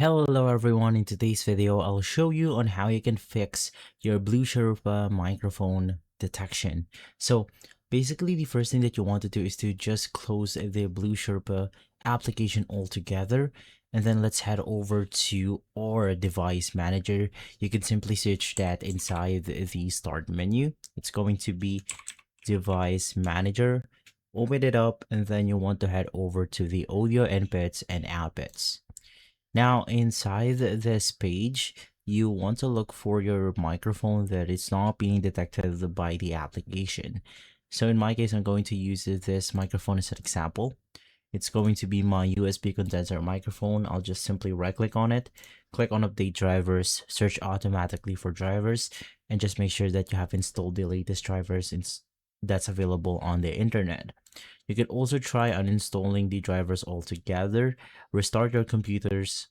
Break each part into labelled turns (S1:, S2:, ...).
S1: Hello everyone, in today's video I'll show you on how you can fix your Blue Sherpa microphone detection. So basically the first thing that you want to do is to just close the Blue Sherpa application altogether, and then let's head over to our device manager. You can simply search that inside the start menu. It's going to be device manager. Open it up and then you want to head over to the audio inputs and outputs. Now, inside this page, you want to look for your microphone that is not being detected by the application. So in my case, I'm going to use this microphone as an example. It's going to be my USB condenser microphone. I'll just simply right click on it, click on update drivers, search automatically for drivers, and just make sure that you have installed the latest drivers that's available on the internet. You could also try uninstalling the drivers altogether, restart your computers,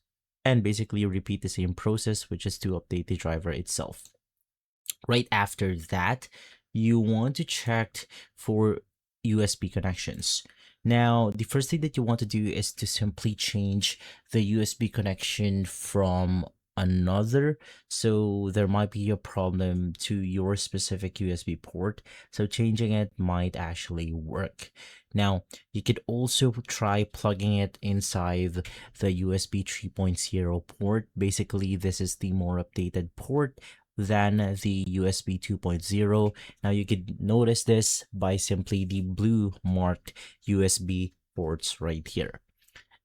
S1: and basically repeat the same process, which is to update the driver itself. Right after that, you want to check for USB connections. Now, the first thing that you want to do is to simply change the USB connection from another. So there might be a problem to your specific USB port. So changing it might actually work. Now, you could also try plugging it inside the USB 3.0 port. Basically, this is the more updated port than the USB 2.0. Now you could notice this by simply the blue marked USB ports right here.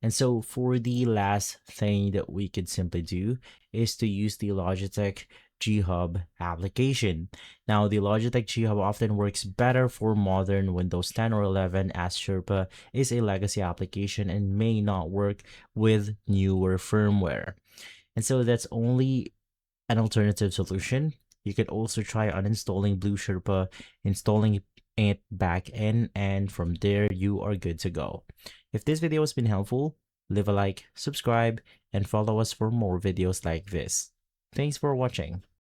S1: And so for the last thing that we could simply do is to use the Logitech G Hub application. Now the Logitech G Hub often works better for modern Windows 10 or 11, as Sherpa is a legacy application and may not work with newer firmware. And so that's only an alternative solution. You could also try uninstalling Blue Sherpa, installing it back in, and from there you are good to go. If this video has been helpful, leave a like, subscribe, and follow us for more videos like this. Thanks for watching.